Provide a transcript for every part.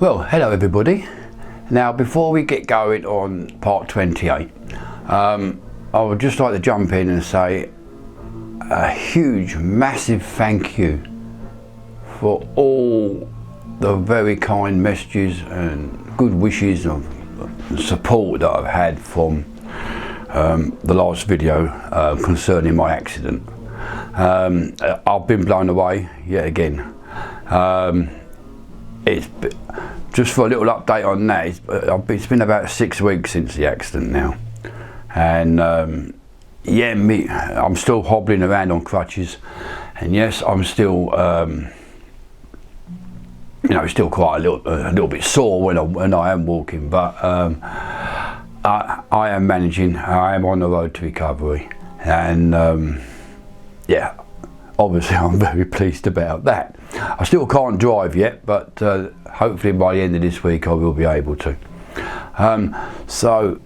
Well, hello everybody. Now, before we get going on part 28, I would just like to jump in and say a huge, massive thank you for all the very kind messages and good wishes and support that I've had from the last video concerning my accident. I've been blown away yet again. It's just for a little update on that. It's been about 6 weeks since the accident now, and yeah, I'm still hobbling around on crutches, and yes, I'm still, still quite a little bit sore when I am walking, but I am managing. I am on the road to recovery, and yeah. Obviously, I'm very pleased about that. I still can't drive yet, but hopefully by the end of this week I will be able to. So,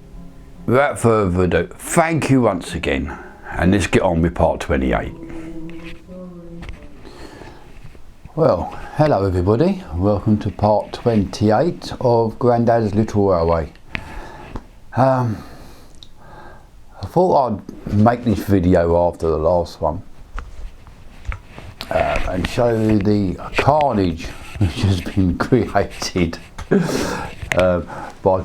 without further ado, thank you once again, and let's get on with part 28. Well, hello everybody. Welcome to part 28 of Grandad's Little Railway. I thought I'd make this video after the last one. And show you the carnage which has been created by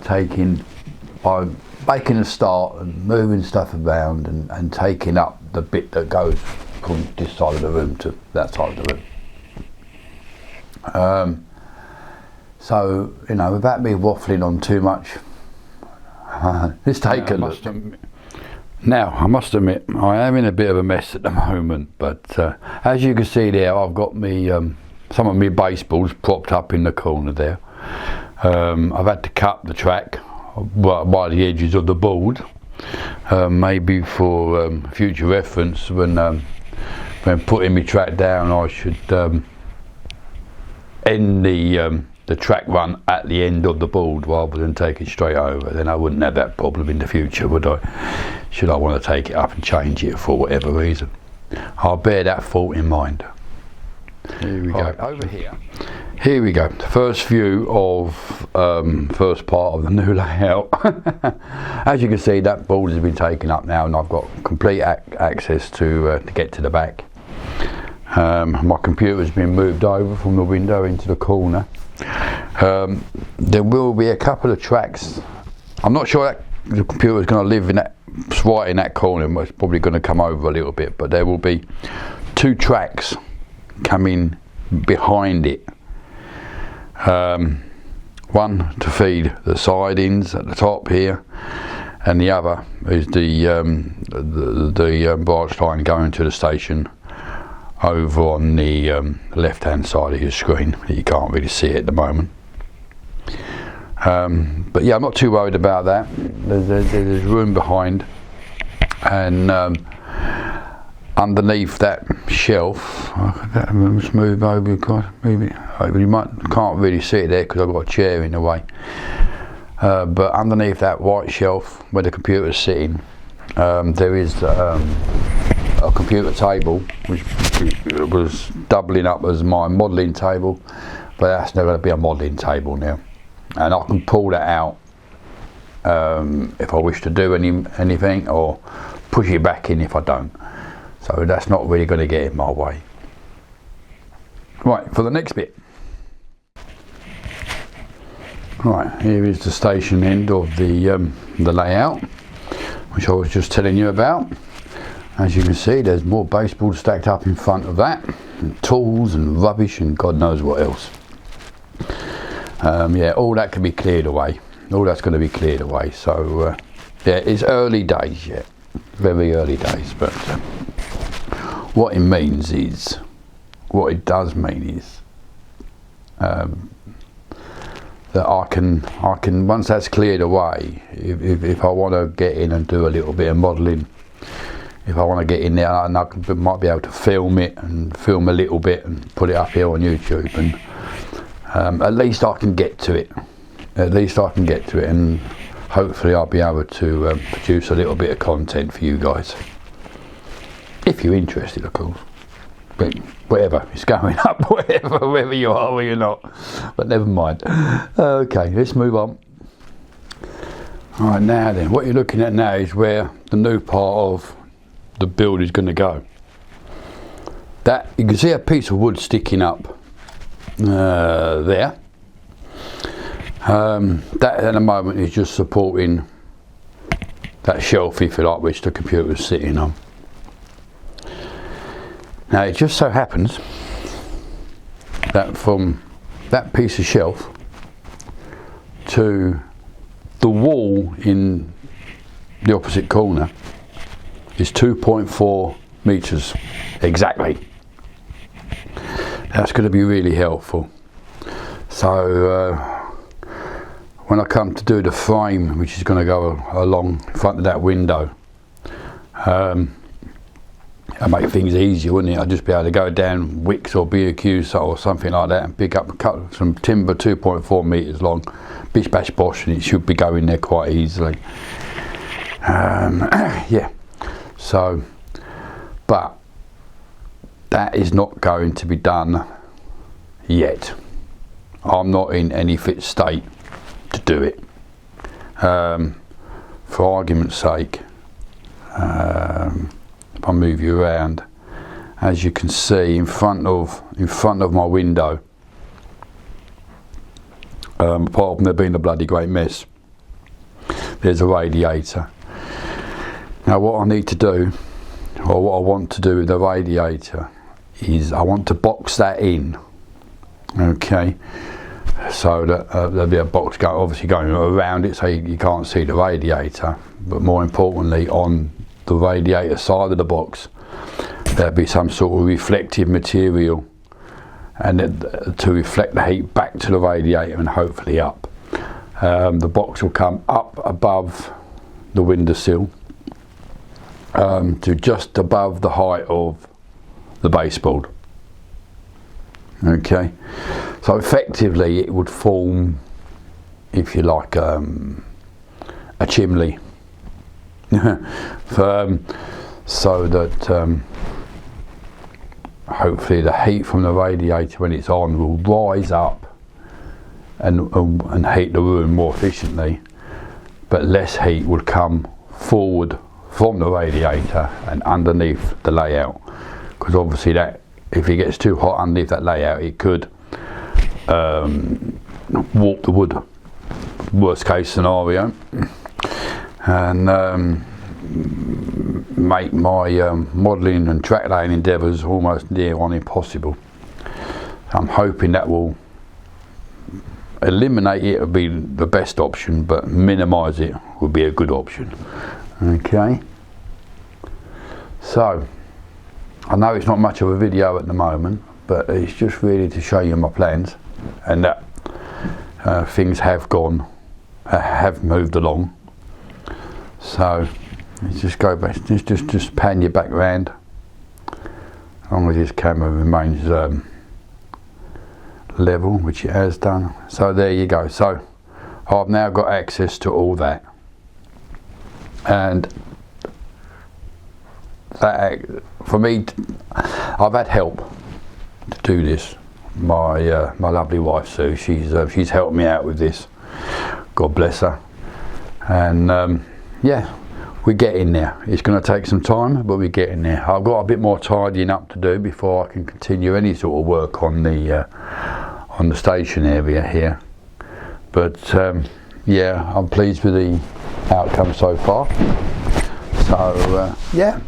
making a start and moving stuff around and taking up the bit that goes from this side of the room to that side of the room. So, without me waffling on too much, let's take a look. Now, I must admit, I am in a bit of a mess at the moment, but as you can see there, I've got some of my baseballs propped up in the corner there. I've had to cut the track by the edges of the board, maybe for future reference when putting my track down. I should end the track run at the end of the board rather than take it straight over. Then I wouldn't have that problem in the future, would I? Should I want to take it up and change it for whatever reason. I'll bear that thought in mind. Here we go. Right, over here. Here we go. The first view of first part of the new layout. As you can see, that board has been taken up now, and I've got complete access to get to the back. My computer's been moved over from the window into the corner. There will be a couple of tracks. I'm not sure that the computer is going to live in that, right in that corner. It's probably going to come over a little bit, but there will be 2 tracks coming behind it. One to feed the sidings at the top here, and the other is the branch line going to the station over on the left hand side of your screen. You can't really see it at the moment, but yeah, I'm not too worried about that. There's room behind, and underneath that shelf, let's move over, can't really see it there because I've got a chair in the way, but underneath that white shelf where the computer's sitting, there is a computer table which was doubling up as my modelling table, but that's never going to be a modelling table now, and I can pull that out if I wish to do anything, or push it back in if I don't. So that's not really going to get in my way. Right, for the next bit. Right, here is the station end of the layout, which I was just telling you about. As you can see, there's more baseballs stacked up in front of that, and tools and rubbish and God knows what else. Yeah, all that can be cleared away. All that's going to be cleared away. So yeah, it's early days yet, very early days. But what it does mean is that I can once that's cleared away, if I want to get in and do a little bit of modelling. If I want to get in there, and I might be able to film it and film a little bit and put it up here on YouTube, and at least I can get to it. At least I can get to it, and hopefully I'll be able to produce a little bit of content for you guys, if you're interested, of course. but whatever, it's going up, wherever you are or you're not, but never mind. Okay, let's move on. Alright, now then, what you're looking at now is where the new part of the build is going to go. That, you can see a piece of wood sticking up there. That at the moment is just supporting that shelf, if you like, which the computer is sitting on. Now it just so happens that from that piece of shelf to the wall in the opposite corner is 2.4 meters exactly. That's going to be really helpful. So when I come to do the frame, which is going to go along in front of that window, I'll make things easier, wouldn't it? I'll just be able to go down Wicks or B&Q or something like that and pick up some timber 2.4 meters long, bish bash bosh, and it should be going there quite easily. Yeah, so, but that is not going to be done yet. I'm not in any fit state to do it. For argument's sake, if I move you around, as you can see in front of my window, apart from there being a bloody great mess, there's a radiator. Now what I need to do, or what I want to do with the radiator, is I want to box that in, okay, so that there'll be a box obviously going around it so you can't see the radiator, but more importantly on the radiator side of the box there'll be some sort of reflective material, and to reflect the heat back to the radiator and hopefully up. The box will come up above the windowsill to just above the height of the baseboard. Okay, so effectively it would form, if you like, a chimney. So that hopefully the heat from the radiator when it's on will rise up and heat the room more efficiently, but less heat would come forward from the radiator and underneath the layout, because obviously that, if it gets too hot underneath that layout, it could warp the wood, worst case scenario, and make my modelling and track laying endeavours almost near on impossible. I'm hoping that will eliminate it, would be the best option, but minimise it would be a good option. Okay, so I know it's not much of a video at the moment, but it's just really to show you my plans, and that things have moved along. So let's just go back, just pan you back round, as long as this camera remains level, which it has done. So there you go. So I've now got access to all that, and that, for me, I've had help to do this. My lovely wife Sue, she's helped me out with this. God bless her. And yeah, we're getting there. It's going to take some time, but we're getting there. I've got a bit more tidying up to do before I can continue any sort of work on the station area here. But yeah, I'm pleased with the outcome so far. So yeah,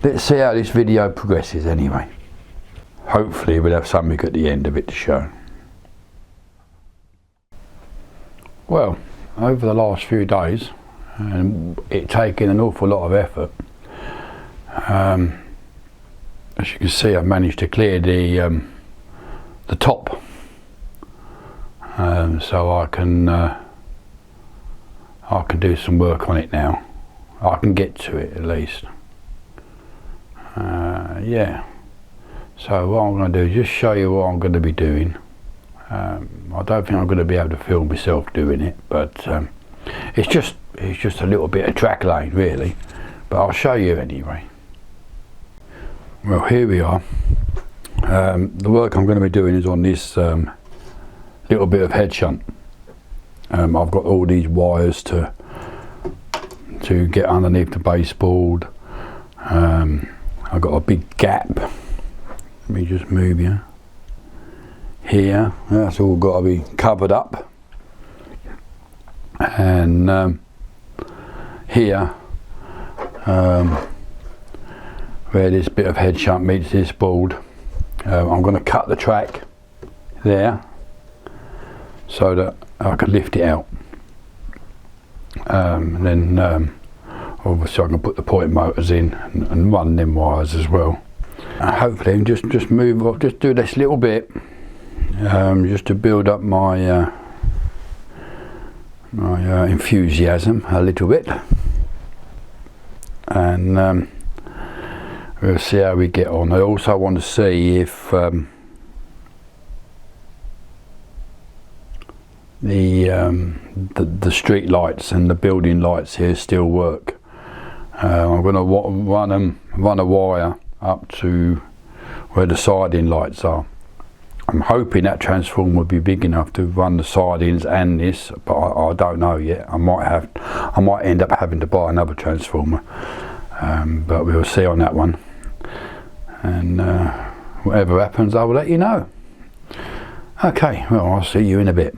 let's see how this video progresses anyway. Hopefully we'll have something at the end of it to show. Well, over the last few days, and it taking an awful lot of effort, as you can see, I've managed to clear the top, so I can do some work on it now. I can get to it at least. Yeah, so what I'm going to do is just show you what I'm going to be doing. I don't think I'm going to be able to film myself doing it, but it's just a little bit of track laying really, but I'll show you anyway. Well, here we are. The work I'm going to be doing is on this little bit of head shunt. I've got all these wires to get underneath the baseboard. I've got a big gap. Let me just move you. Here, that's all got to be covered up. And here, where this bit of head shunt meets this board, I'm going to cut the track there so that I can lift it out. Then obviously I can put the point motors in and run them wires as well. Hopefully just move off, just do this little bit, just to build up my enthusiasm a little bit, and we'll see how we get on. I also want to see if the street lights and the building lights here still work. I'm going to run a wire up to where the siding lights are. I'm hoping that transformer will be big enough to run the sidings and this, but I don't know yet. I might end up having to buy another transformer, but we'll see on that one. And whatever happens, I will let you know. Okay, well, I'll see you in a bit.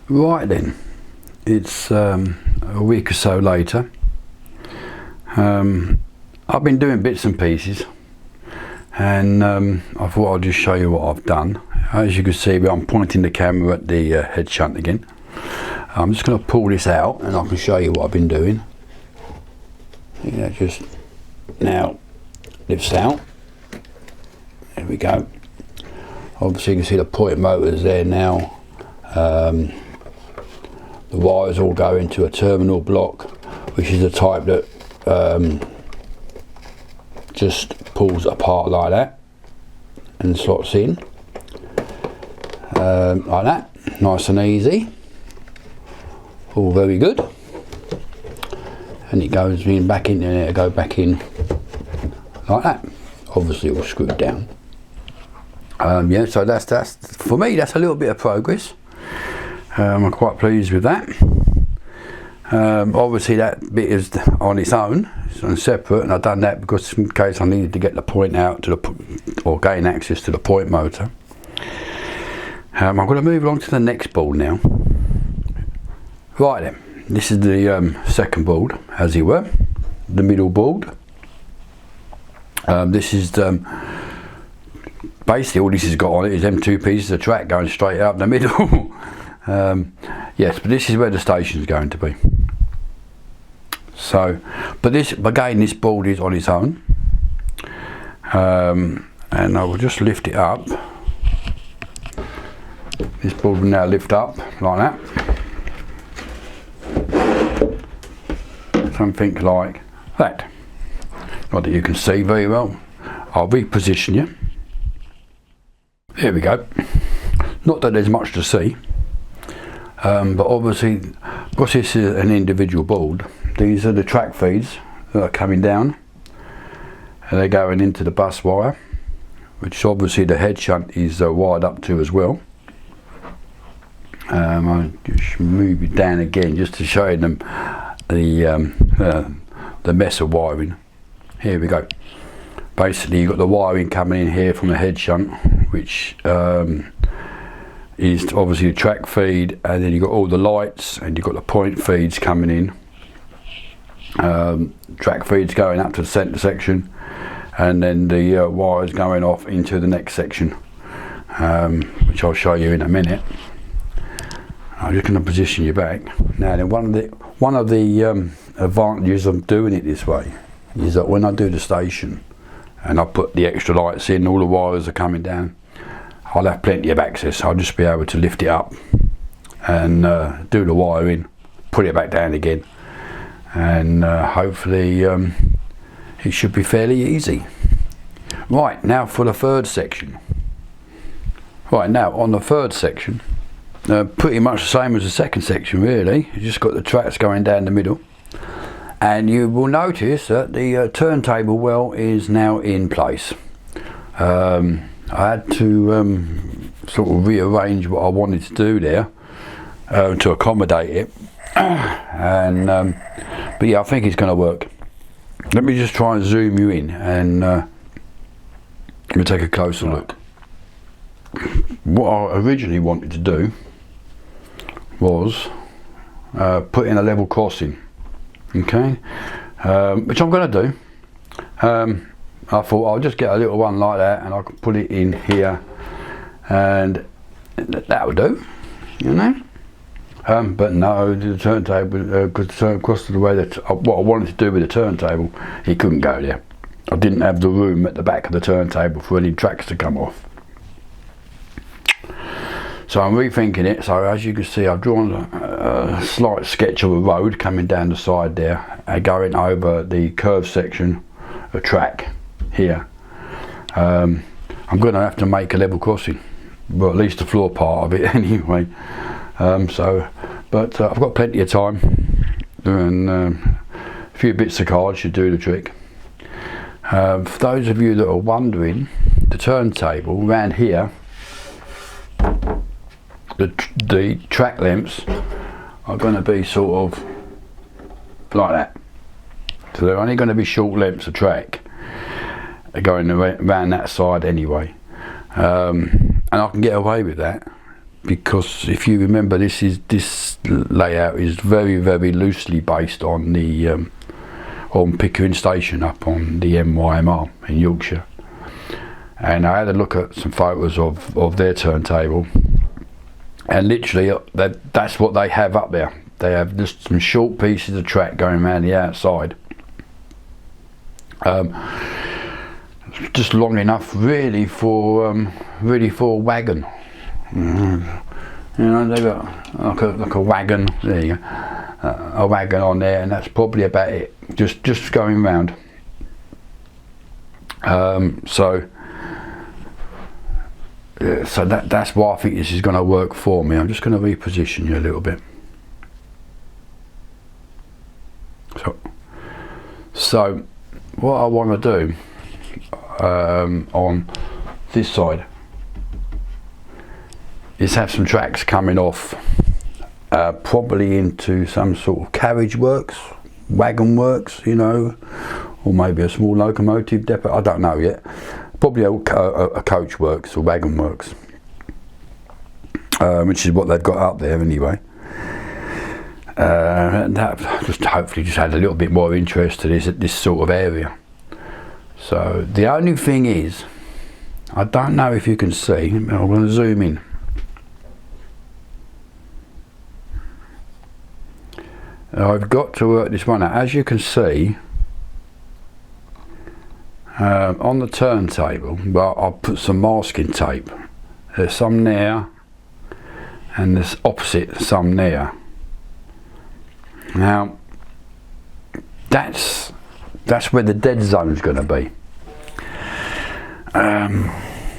Right then, it's a week or so later. I've been doing bits and pieces, and I thought I'd just show you what I've done. As you can see, I'm pointing the camera at the head shunt again. I'm just going to pull this out and I can show you what I've been doing. That just now lifts out. There we go. Obviously you can see the point motors there now. The wires all go into a terminal block, which is the type that just pulls apart like that and slots in like that, nice and easy, all very good. And it goes in back in there, it'll go back in like that. Obviously all screwed down. Yeah, so that's for me, that's a little bit of progress. I'm quite pleased with that. Obviously that bit is on its own, it's separate, and I've done that because in case I needed to get the point out to or gain access to the point motor. I'm going to move along to the next board now. Right then, this is the second board, as it were, the middle board. This is basically all this has got on it is them two pieces of track going straight up the middle. Yes, but this is where the station is going to be. So, but again, this board is on its own, and I will just lift it up. This board will now lift up like that, something like that. Not that you can see very well. I'll reposition you. There we go. Not that there's much to see. But obviously, because this is an individual board, these are the track feeds that are coming down, and they're going into the bus wire, which obviously the head shunt is wired up to as well. I'll just move it down again just to show them the mess of wiring. Here we go. Basically, you've got the wiring coming in here from the head shunt, which is obviously the track feed, and then you've got all the lights, and you've got the point feeds coming in. Track feeds going up to the centre section, and then the wires going off into the next section, which I'll show you in a minute. I'm just going to position you back. Now then, one of the advantages of doing it this way is that when I do the station and I put the extra lights in, all the wires are coming down, I'll have plenty of access. I'll just be able to lift it up and do the wiring, put it back down again, and hopefully it should be fairly easy. Right, now for the third section. Right, now on the third section, pretty much the same as the second section really. You just got the tracks going down the middle, And you will notice that the turntable well is now in place. I had to sort of rearrange what I wanted to do there to accommodate it. And but yeah, I think it's going to work. Let me just try and zoom you in, and let me take a closer look. What I originally wanted to do was put in a level crossing, okay, which I'm going to do. I thought I'll just get a little one like that, and I can put it in here, and that will do, you know. But no, the turntable, because of the way that what I wanted to do with the turntable, it couldn't go there. I didn't have the room at the back of the turntable for any tracks to come off. So I'm rethinking it. So as you can see, I've drawn a slight sketch of a road coming down the side there, going over the curved section of track here. I'm going to have to make a level crossing, well, at least the floor part of it anyway. But I've got plenty of time, and a few bits of card should do the trick. For those of you that are wondering, the turntable around here, the track lengths are going to be sort of like that. So they're only going to be short lengths of track. They're going around that side anyway, and I can get away with that because if you remember, this layout is very, very loosely based on the on Pickering Station up on the MYMR in Yorkshire. And I had a look at some photos of their turntable, and literally that's what they have up there. They have just some short pieces of track going around the outside, just long enough really for a wagon. You know, they've got like a wagon. There you go, a wagon on there, and that's probably about it. Just going round. So that's why I think this is going to work for me. I'm just going to reposition you a little bit. So what I want to do on this side is have some tracks coming off, probably into some sort of carriage works, wagon works, you know, or maybe a small locomotive depot. I don't know yet. Probably a coach works or wagon works, which is what they've got up there anyway. And that just hopefully just add a little bit more interest to this sort of area. So the only thing is, I don't know if you can see. I'm going to zoom in. I've got to work this one out. As you can see, on the turntable, well, I'll put some masking tape. There's some there, and there's opposite some there. Now, that's where the dead zone is going to be.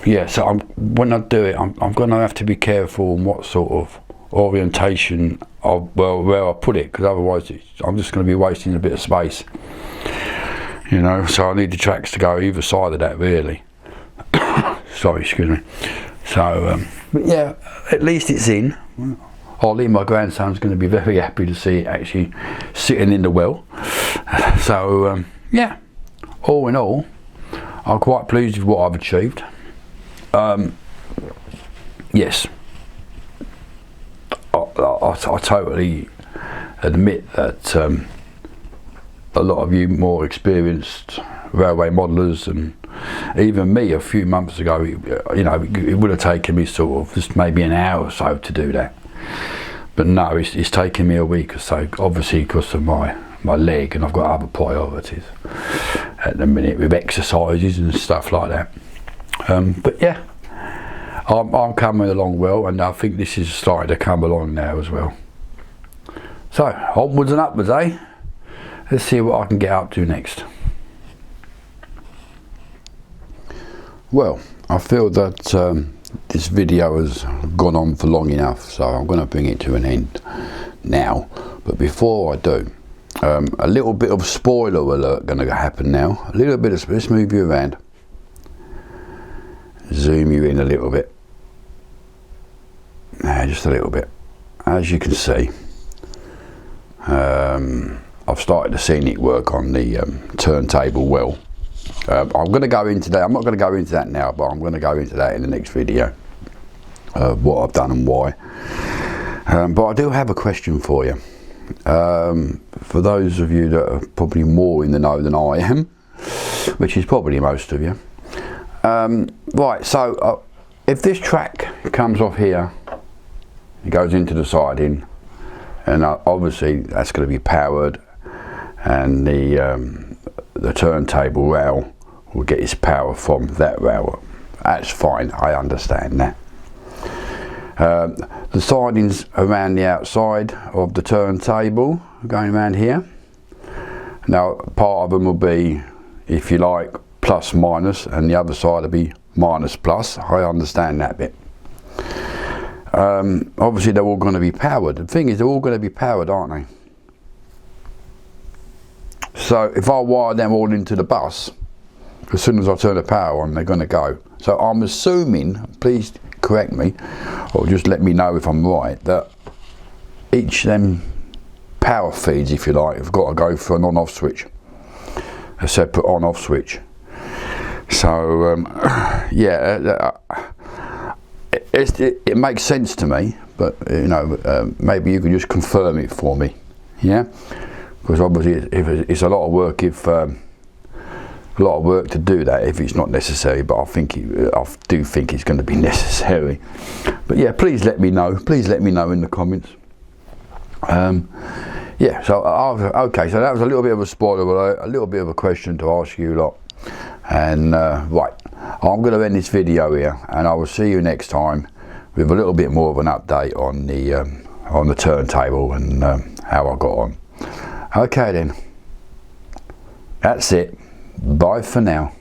Yeah, so when I do it, I'm going to have to be careful on what sort of orientation of where I put it, because otherwise I'm just going to be wasting a bit of space, you know. So I need the tracks to go either side of that, really. Sorry, excuse me. So but yeah, at least it's in. Ollie, my grandson's going to be very happy to see it actually sitting in the well. So yeah, all in all, I'm quite pleased with what I've achieved. Yes, I totally admit that a lot of you more experienced railway modellers, and even me a few months ago, you know, it would have taken me sort of just maybe an hour or so to do that. But no, it's taken me a week or so, obviously because of my leg, and I've got other priorities at the minute with exercises and stuff like that. But yeah, I'm coming along well, and I think this is starting to come along now as well. So onwards and upwards, eh? Let's see what I can get up to next. Well, I feel that this video has gone on for long enough, so I'm going to bring it to an end now. But before I do, A little bit of spoiler alert going to happen now. A little bit of, let's move you around. Zoom you in a little bit. Just a little bit. As you can see, I've started the scenic work on the turntable well. I'm going to go into that. I'm not going to go into that now, but I'm going to go into that in the next video. What I've done and why. But I do have a question for you. For those of you that are probably more in the know than I am, which is probably most of you. Right, so if this track comes off here, it goes into the siding, and obviously that's going to be powered, and the turntable rail will get its power from that rail. That's fine, I understand that. The sidings around the outside of the turntable, going around here. Now, part of them will be, if you like, plus minus, and the other side will be minus plus. I understand that bit. Obviously, they're all going to be powered. The thing is, they're all going to be powered, aren't they? So, if I wire them all into the bus, as soon as I turn the power on, they're going to go. So, I'm assuming, please correct me, or just let me know if I'm right, that each of them power feeds, if you like, have got to go for an on-off switch, a separate on-off switch. So yeah, it makes sense to me, but you know, maybe you can just confirm it for me, yeah, because obviously it's a lot of work if a lot of work to do that if it's not necessary, but I do think it's going to be necessary. But yeah, please let me know. Please let me know in the comments. Yeah, so okay, so that was a little bit of a spoiler, a little bit of a question to ask you lot. And right, I'm going to end this video here, and I will see you next time with a little bit more of an update on the turntable and how I got on. Okay then, that's it. Bye for now.